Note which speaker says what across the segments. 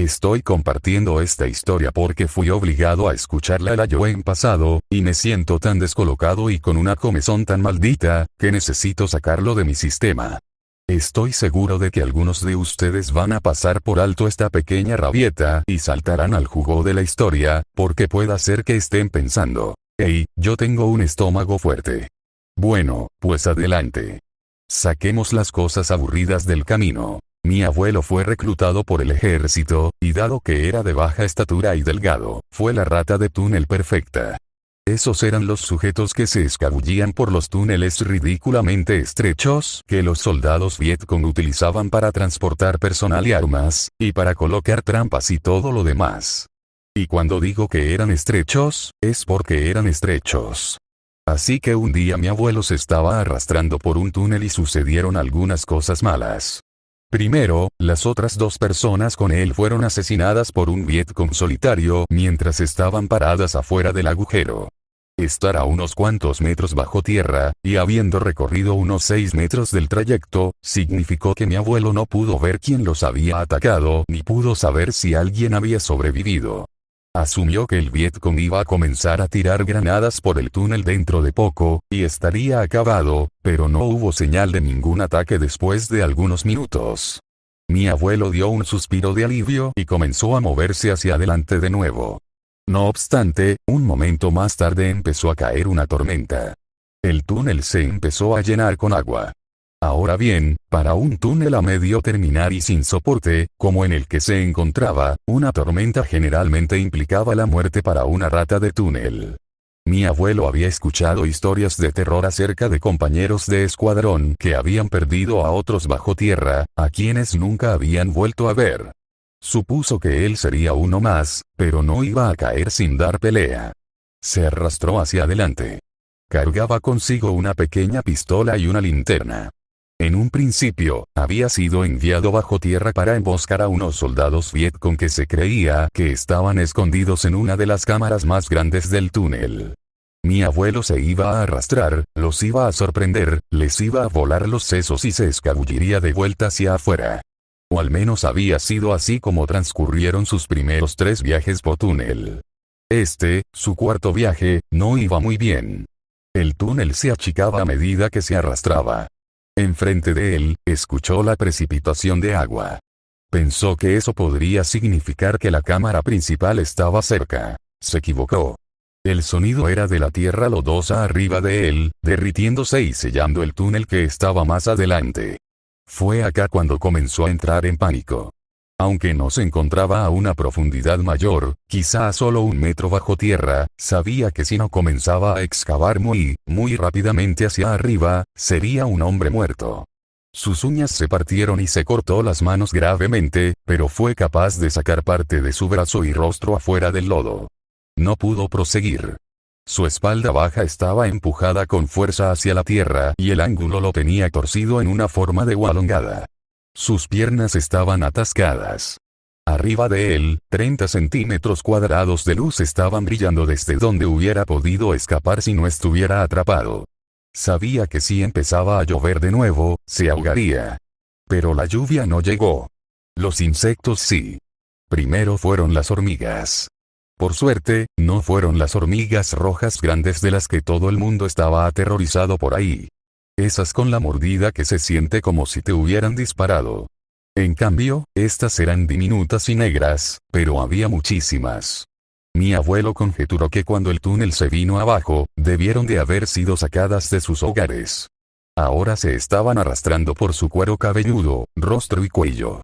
Speaker 1: Estoy compartiendo esta historia porque fui obligado a escucharla el año en pasado, y me siento tan descolocado y con una comezón tan maldita, que necesito sacarlo de mi sistema. Estoy seguro de que algunos de ustedes van a pasar por alto esta pequeña rabieta y saltarán al jugo de la historia, porque pueda ser que estén pensando, hey, yo tengo un estómago fuerte. Bueno, pues adelante. Saquemos las cosas aburridas del camino. Mi abuelo fue reclutado por el ejército, y dado que era de baja estatura y delgado, fue la rata de túnel perfecta. Esos eran los sujetos que se escabullían por los túneles ridículamente estrechos que los soldados Vietcong utilizaban para transportar personal y armas, y para colocar trampas y todo lo demás. Y cuando digo que eran estrechos, es porque eran estrechos. Así que un día mi abuelo se estaba arrastrando por un túnel y sucedieron algunas cosas malas. Primero, las otras dos personas con él fueron asesinadas por un Vietcong solitario mientras estaban paradas afuera del agujero. Estar a unos cuantos metros bajo tierra, y habiendo recorrido unos 6 metros del trayecto, significó que mi abuelo no pudo ver quién los había atacado ni pudo saber si alguien había sobrevivido. Asumió que el Vietcong iba a comenzar a tirar granadas por el túnel dentro de poco, y estaría acabado, pero no hubo señal de ningún ataque después de algunos minutos. Mi abuelo dio un suspiro de alivio y comenzó a moverse hacia adelante de nuevo. No obstante, un momento más tarde empezó a caer una tormenta. El túnel se empezó a llenar con agua. Ahora bien, para un túnel a medio terminar y sin soporte, como en el que se encontraba, una tormenta generalmente implicaba la muerte para una rata de túnel. Mi abuelo había escuchado historias de terror acerca de compañeros de escuadrón que habían perdido a otros bajo tierra, a quienes nunca habían vuelto a ver. Supuso que él sería uno más, pero no iba a caer sin dar pelea. Se arrastró hacia adelante. Cargaba consigo una pequeña pistola y una linterna. En un principio, había sido enviado bajo tierra para emboscar a unos soldados Vietcong que se creía que estaban escondidos en una de las cámaras más grandes del túnel. Mi abuelo se iba a arrastrar, los iba a sorprender, les iba a volar los sesos y se escabulliría de vuelta hacia afuera. O al menos había sido así como transcurrieron sus primeros 3 viajes por túnel. Su cuarto viaje, no iba muy bien. El túnel se achicaba a medida que se arrastraba. Enfrente de él, escuchó la precipitación de agua. Pensó que eso podría significar que la cámara principal estaba cerca. Se equivocó. El sonido era de la tierra lodosa arriba de él, derritiéndose y sellando el túnel que estaba más adelante. Fue acá cuando comenzó a entrar en pánico. Aunque no se encontraba a una profundidad mayor, quizá a solo 1 metro bajo tierra, sabía que si no comenzaba a excavar muy rápidamente hacia arriba, sería un hombre muerto. Sus uñas se partieron y se cortó las manos gravemente, pero fue capaz de sacar parte de su brazo y rostro afuera del lodo. No pudo proseguir. Su espalda baja estaba empujada con fuerza hacia la tierra y el ángulo lo tenía torcido en una forma de U alongada. Sus piernas estaban atascadas. Arriba de él, 30 centímetros cuadrados de luz estaban brillando desde donde hubiera podido escapar si no estuviera atrapado. Sabía que si empezaba a llover de nuevo, se ahogaría. Pero la lluvia no llegó. Los insectos sí. Primero fueron las hormigas. Por suerte, no fueron las hormigas rojas grandes de las que todo el mundo estaba aterrorizado por ahí. Esas con la mordida que se siente como si te hubieran disparado. En cambio, estas eran diminutas y negras, pero había muchísimas. Mi abuelo conjeturó que cuando el túnel se vino abajo, debieron de haber sido sacadas de sus hogares. Ahora se estaban arrastrando por su cuero cabelludo, rostro y cuello.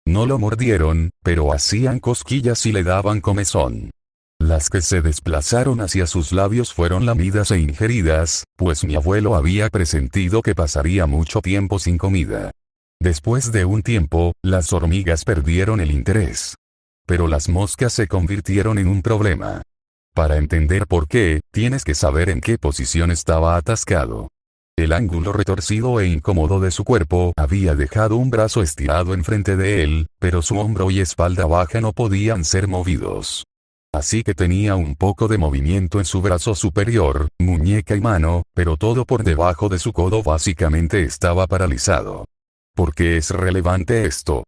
Speaker 1: No lo mordieron, pero hacían cosquillas y le daban comezón. Las que se desplazaron hacia sus labios fueron lamidas e ingeridas, pues mi abuelo había presentido que pasaría mucho tiempo sin comida. Después de un tiempo, las hormigas perdieron el interés. Pero las moscas se convirtieron en un problema. Para entender por qué, tienes que saber en qué posición estaba atascado. El ángulo retorcido e incómodo de su cuerpo había dejado un brazo estirado enfrente de él, pero su hombro y espalda baja no podían ser movidos. Así que tenía un poco de movimiento en su brazo superior, muñeca y mano, pero todo por debajo de su codo básicamente estaba paralizado. ¿Por qué es relevante esto?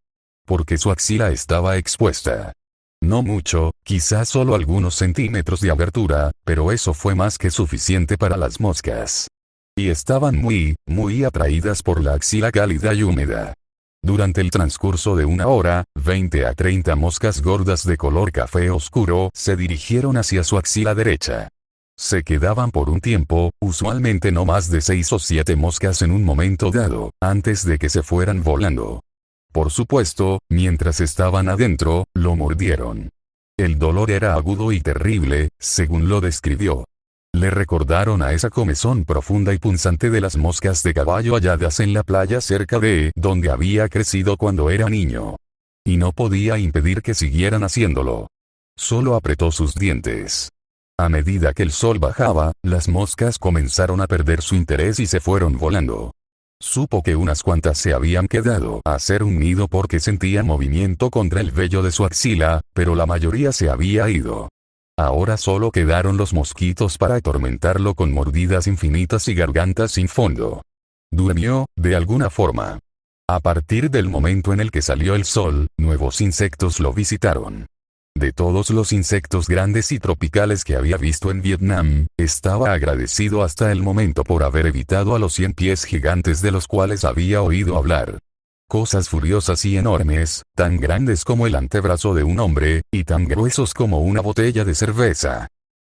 Speaker 1: porque su axila estaba expuesta. No mucho, quizás solo algunos centímetros de abertura, pero eso fue más que suficiente para las moscas. Y estaban muy atraídas por la axila cálida y húmeda. Durante el transcurso de una hora, 20 a 30 moscas gordas de color café oscuro se dirigieron hacia su axila derecha. Se quedaban por un tiempo, usualmente no más de 6 o 7 moscas en un momento dado, antes de que se fueran volando. Por supuesto, mientras estaban adentro, lo mordieron. El dolor era agudo y terrible, según lo describió. Le recordaron a esa comezón profunda y punzante de las moscas de caballo halladas en la playa cerca de donde había crecido cuando era niño. Y no podía impedir que siguieran haciéndolo. Solo apretó sus dientes. A medida que el sol bajaba, las moscas comenzaron a perder su interés y se fueron volando. Supo que unas cuantas se habían quedado a hacer un nido porque sentían movimiento contra el vello de su axila, pero la mayoría se había ido. Ahora solo quedaron los mosquitos para atormentarlo con mordidas infinitas y gargantas sin fondo. Durmió, de alguna forma. A partir del momento en el que salió el sol, nuevos insectos lo visitaron. De todos los insectos grandes y tropicales que había visto en Vietnam, estaba agradecido hasta el momento por haber evitado a los 100 pies gigantes de los cuales había oído hablar. Cosas furiosas y enormes, tan grandes como el antebrazo de un hombre, y tan gruesos como una botella de cerveza.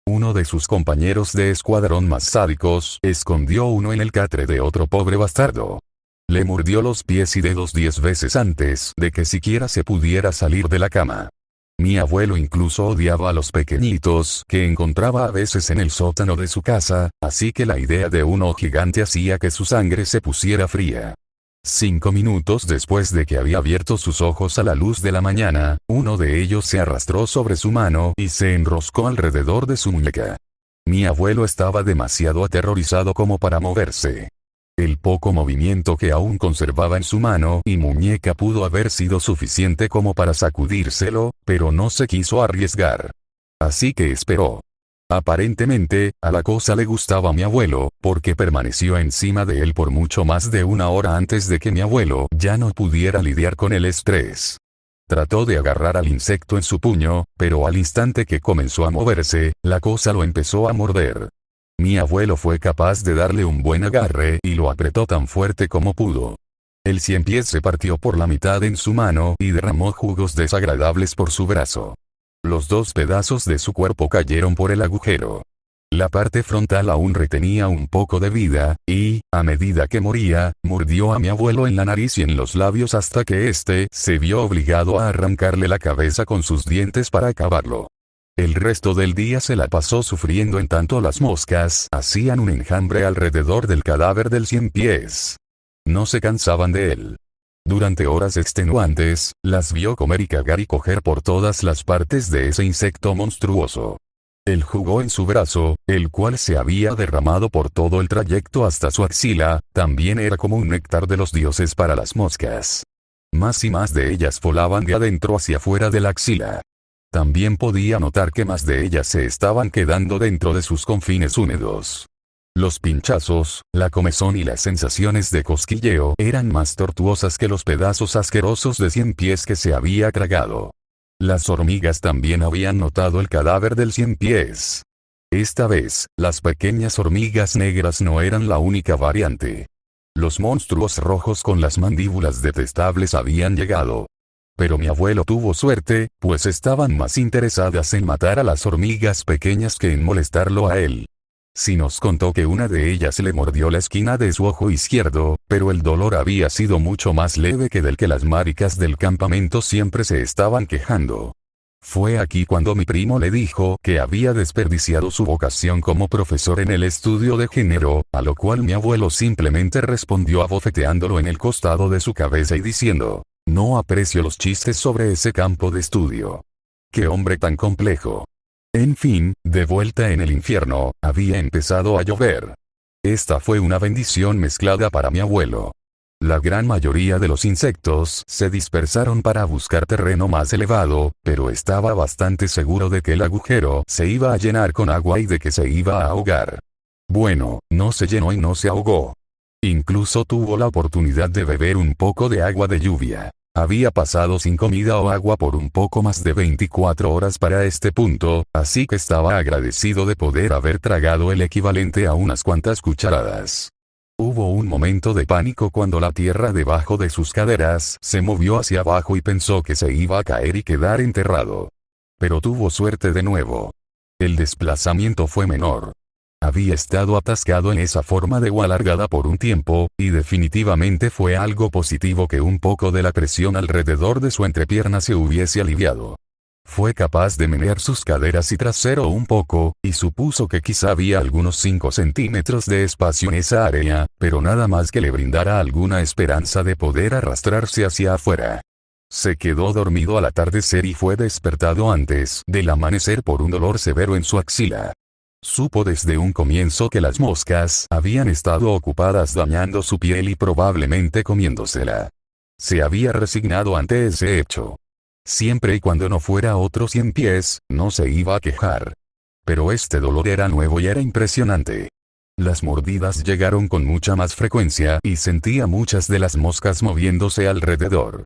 Speaker 1: Uno de sus compañeros de escuadrón más sádicos, escondió uno en el catre de otro pobre bastardo. Le mordió los pies y dedos 10 veces antes de que siquiera se pudiera salir de la cama. Mi abuelo incluso odiaba a los pequeñitos que encontraba a veces en el sótano de su casa, así que la idea de uno gigante hacía que su sangre se pusiera fría. 5 minutos después de que había abierto sus ojos a la luz de la mañana, uno de ellos se arrastró sobre su mano y se enroscó alrededor de su muñeca. Mi abuelo estaba demasiado aterrorizado como para moverse. El poco movimiento que aún conservaba en su mano y muñeca pudo haber sido suficiente como para sacudírselo, pero no se quiso arriesgar. Así que esperó. Aparentemente, a la cosa le gustaba a mi abuelo, porque permaneció encima de él por mucho más de una hora antes de que mi abuelo ya no pudiera lidiar con el estrés. Trató de agarrar al insecto en su puño, pero al instante que comenzó a moverse, la cosa lo empezó a morder. Mi abuelo fue capaz de darle un buen agarre y lo apretó tan fuerte como pudo. El 100 pies se partió por la mitad en su mano y derramó jugos desagradables por su brazo. Los 2 pedazos de su cuerpo cayeron por el agujero. La parte frontal aún retenía un poco de vida, y, a medida que moría, mordió a mi abuelo en la nariz y en los labios hasta que éste se vio obligado a arrancarle la cabeza con sus dientes para acabarlo. El resto del día se la pasó sufriendo en tanto las moscas hacían un enjambre alrededor del cadáver del 100 pies. No se cansaban de él. Durante horas extenuantes, las vio comer y cagar y coger por todas las partes de ese insecto monstruoso. Él jugó en su brazo, el cual se había derramado por todo el trayecto hasta su axila, también era como un néctar de los dioses para las moscas. Más y más de ellas volaban de adentro hacia afuera de la axila. También podía notar que más de ellas se estaban quedando dentro de sus confines húmedos. Los pinchazos, la comezón y las sensaciones de cosquilleo eran más tortuosas que los pedazos asquerosos de 100 pies que se había tragado. Las hormigas también habían notado el cadáver del 100 pies. Esta vez, las pequeñas hormigas negras no eran la única variante. Los monstruos rojos con las mandíbulas detestables habían llegado. Pero mi abuelo tuvo suerte, pues estaban más interesadas en matar a las hormigas pequeñas que en molestarlo a él. Sí nos contó que una de ellas le mordió la esquina de su ojo izquierdo, pero el dolor había sido mucho más leve que del que las maricas del campamento siempre se estaban quejando. Fue aquí cuando mi primo le dijo que había desperdiciado su vocación como profesor en el estudio de género, a lo cual mi abuelo simplemente respondió abofeteándolo en el costado de su cabeza y diciendo: "No aprecio los chistes sobre ese campo de estudio. ¡Qué hombre tan complejo!". En fin, de vuelta en el infierno, había empezado a llover. Esta fue una bendición mezclada para mi abuelo. La gran mayoría de los insectos se dispersaron para buscar terreno más elevado, pero estaba bastante seguro de que el agujero se iba a llenar con agua y de que se iba a ahogar. Bueno, no se llenó y no se ahogó. Incluso tuvo la oportunidad de beber un poco de agua de lluvia. Había pasado sin comida o agua por un poco más de 24 horas para este punto, así que estaba agradecido de poder haber tragado el equivalente a unas cuantas cucharadas. Hubo un momento de pánico cuando la tierra debajo de sus caderas se movió hacia abajo y pensó que se iba a caer y quedar enterrado. Pero tuvo suerte de nuevo. El desplazamiento fue menor. Había estado atascado en esa forma de U alargada por un tiempo, y definitivamente fue algo positivo que un poco de la presión alrededor de su entrepierna se hubiese aliviado. Fue capaz de menear sus caderas y trasero un poco, y supuso que quizá había algunos 5 centímetros de espacio en esa área, pero nada más que le brindara alguna esperanza de poder arrastrarse hacia afuera. Se quedó dormido al atardecer y fue despertado antes del amanecer por un dolor severo en su axila. Supo desde un comienzo que las moscas habían estado ocupadas dañando su piel y probablemente comiéndosela. Se había resignado ante ese hecho. Siempre y cuando no fuera otro 100 pies, no se iba a quejar. Pero este dolor era nuevo y era impresionante. Las mordidas llegaron con mucha más frecuencia y sentía muchas de las moscas moviéndose alrededor.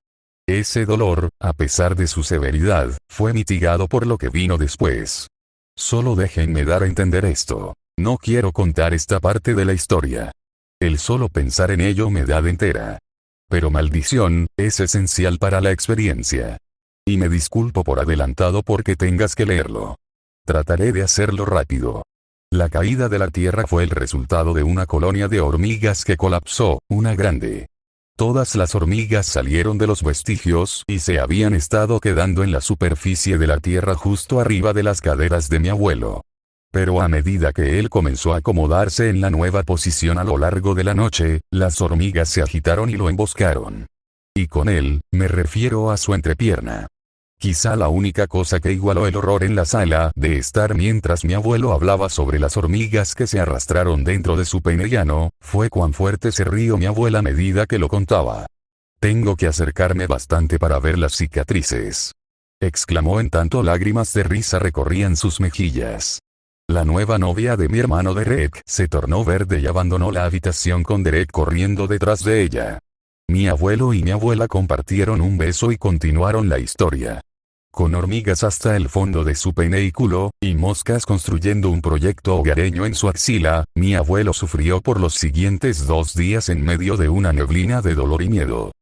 Speaker 1: Ese dolor, a pesar de su severidad, fue mitigado por lo que vino después. Solo déjenme dar a entender esto. No quiero contar esta parte de la historia. El solo pensar en ello me da de entera. Pero maldición, es esencial para la experiencia. Y me disculpo por adelantado porque tengas que leerlo. Trataré de hacerlo rápido. La caída de la Tierra fue el resultado de una colonia de hormigas que colapsó, una grande. Todas las hormigas salieron de los vestigios y se habían estado quedando en la superficie de la Tierra justo arriba de las caderas de mi abuelo. Pero a medida que él comenzó a acomodarse en la nueva posición a lo largo de la noche, las hormigas se agitaron y lo emboscaron. Y con él, me refiero a su entrepierna. Quizá la única cosa que igualó el horror en la sala de estar mientras mi abuelo hablaba sobre las hormigas que se arrastraron dentro de su pene llano, fue cuán fuerte se rió mi abuela a medida que lo contaba. Tengo que acercarme bastante para ver las cicatrices. Exclamó en tanto lágrimas de risa recorrían sus mejillas. La nueva novia de mi hermano Derek se tornó verde y abandonó la habitación con Derek corriendo detrás de ella. Mi abuelo y mi abuela compartieron un beso y continuaron la historia. Con hormigas hasta el fondo de su pene y culo, y moscas construyendo un proyecto hogareño en su axila, mi abuelo sufrió por los siguientes 2 días en medio de una neblina de dolor y miedo.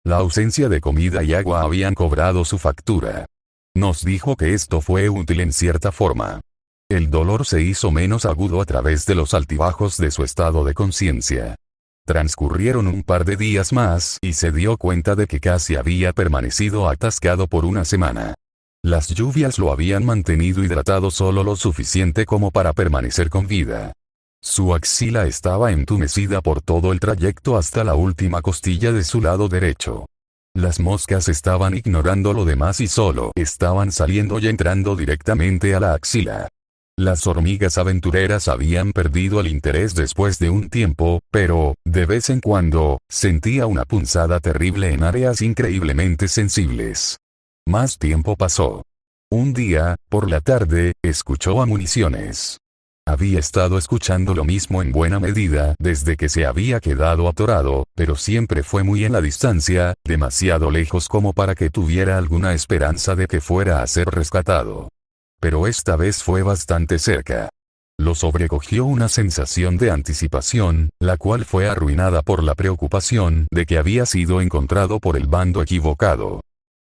Speaker 1: La ausencia de comida y agua habían cobrado su factura. Nos dijo que esto fue útil en cierta forma. El dolor se hizo menos agudo a través de los altibajos de su estado de conciencia. Transcurrieron un par de días más y se dio cuenta de que casi había permanecido atascado por una semana. Las lluvias lo habían mantenido hidratado solo lo suficiente como para permanecer con vida. Su axila estaba entumecida por todo el trayecto hasta la última costilla de su lado derecho. Las moscas estaban ignorando lo demás y solo estaban saliendo y entrando directamente a la axila. Las hormigas aventureras habían perdido el interés después de un tiempo, pero, de vez en cuando, sentía una punzada terrible en áreas increíblemente sensibles. Más tiempo pasó. Un día, por la tarde, escuchó a municiones. Había estado escuchando lo mismo en buena medida desde que se había quedado atorado, pero siempre fue muy en la distancia, demasiado lejos como para que tuviera alguna esperanza de que fuera a ser rescatado. Pero esta vez fue bastante cerca. Lo sobrecogió una sensación de anticipación, la cual fue arruinada por la preocupación de que había sido encontrado por el bando equivocado.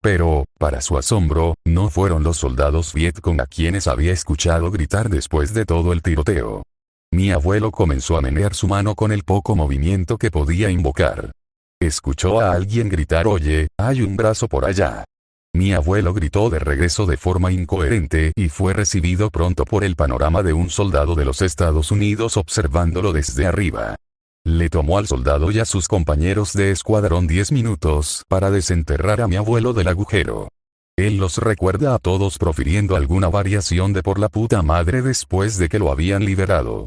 Speaker 1: Pero, para su asombro, no fueron los soldados Vietcong a quienes había escuchado gritar después de todo el tiroteo. Mi abuelo comenzó a menear su mano con el poco movimiento que podía invocar. Escuchó a alguien gritar: «Oye, hay un brazo por allá». Mi abuelo gritó de regreso de forma incoherente y fue recibido pronto por el panorama de un soldado de los Estados Unidos observándolo desde arriba. Le tomó al soldado y a sus compañeros de escuadrón 10 minutos para desenterrar a mi abuelo del agujero. Él los recuerda a todos profiriendo alguna variación de por la puta madre después de que lo habían liberado.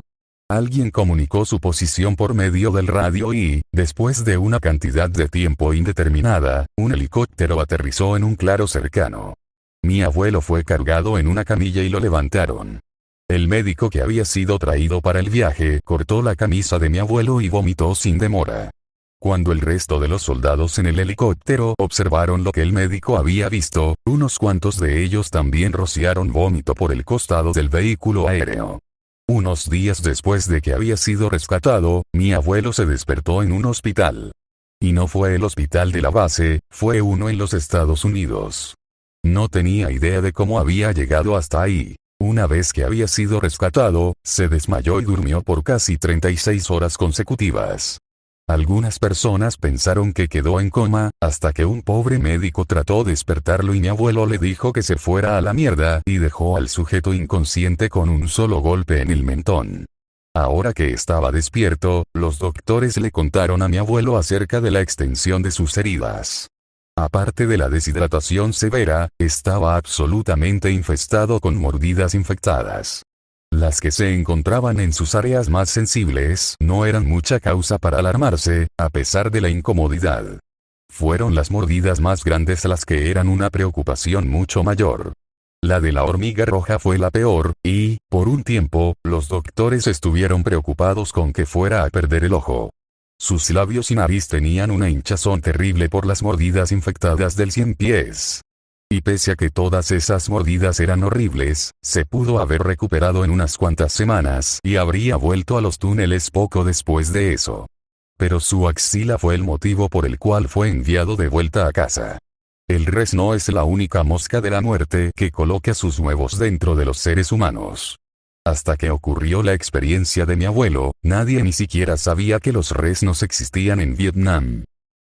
Speaker 1: Alguien comunicó su posición por medio del radio y, después de una cantidad de tiempo indeterminada, un helicóptero aterrizó en un claro cercano. Mi abuelo fue cargado en una camilla y lo levantaron. El médico que había sido traído para el viaje cortó la camisa de mi abuelo y vomitó sin demora. Cuando el resto de los soldados en el helicóptero observaron lo que el médico había visto, unos cuantos de ellos también rociaron vómito por el costado del vehículo aéreo. Unos días después de que había sido rescatado, mi abuelo se despertó en un hospital. Y no fue el hospital de la base, fue uno en los Estados Unidos. No tenía idea de cómo había llegado hasta ahí. Una vez que había sido rescatado, se desmayó y durmió por casi 36 horas consecutivas. Algunas personas pensaron que quedó en coma, hasta que un pobre médico trató de despertarlo y mi abuelo le dijo que se fuera a la mierda y dejó al sujeto inconsciente con un solo golpe en el mentón. Ahora que estaba despierto, los doctores le contaron a mi abuelo acerca de la extensión de sus heridas. Aparte de la deshidratación severa, estaba absolutamente infestado con mordidas infectadas. Las que se encontraban en sus áreas más sensibles no eran mucha causa para alarmarse, a pesar de la incomodidad. Fueron las mordidas más grandes las que eran una preocupación mucho mayor. La de la hormiga roja fue la peor, y, por un tiempo, los doctores estuvieron preocupados con que fuera a perder el ojo. Sus labios y nariz tenían una hinchazón terrible por las mordidas infectadas del 100 pies. Y pese a que todas esas mordidas eran horribles, se pudo haber recuperado en unas cuantas semanas y habría vuelto a los túneles poco después de eso. Pero su axila fue el motivo por el cual fue enviado de vuelta a casa. El res no es la única mosca de la muerte que coloca sus huevos dentro de los seres humanos. Hasta que ocurrió la experiencia de mi abuelo, nadie ni siquiera sabía que los resnos existían en Vietnam.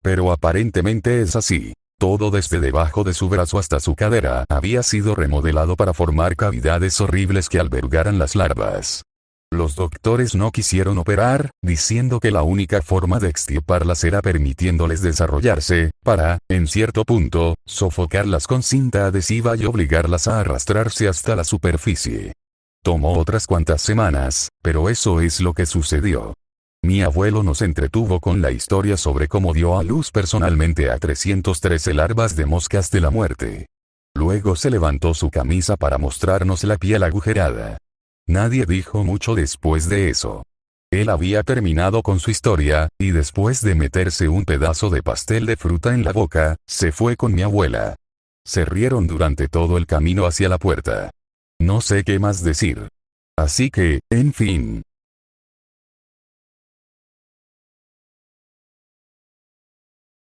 Speaker 1: Pero aparentemente es así. Todo desde debajo de su brazo hasta su cadera había sido remodelado para formar cavidades horribles que albergaran las larvas. Los doctores no quisieron operar, diciendo que la única forma de extirparlas era permitiéndoles desarrollarse, para, en cierto punto, sofocarlas con cinta adhesiva y obligarlas a arrastrarse hasta la superficie. Tomó otras cuantas semanas, pero eso es lo que sucedió. Mi abuelo nos entretuvo con la historia sobre cómo dio a luz personalmente a 313 larvas de moscas de la muerte. Luego se levantó su camisa para mostrarnos la piel agujerada. Nadie dijo mucho después de eso. Él había terminado con su historia, y después de meterse un pedazo de pastel de fruta en la boca, se fue con mi abuela. Se rieron durante todo el camino hacia la puerta. No sé qué más decir. Así que, en fin,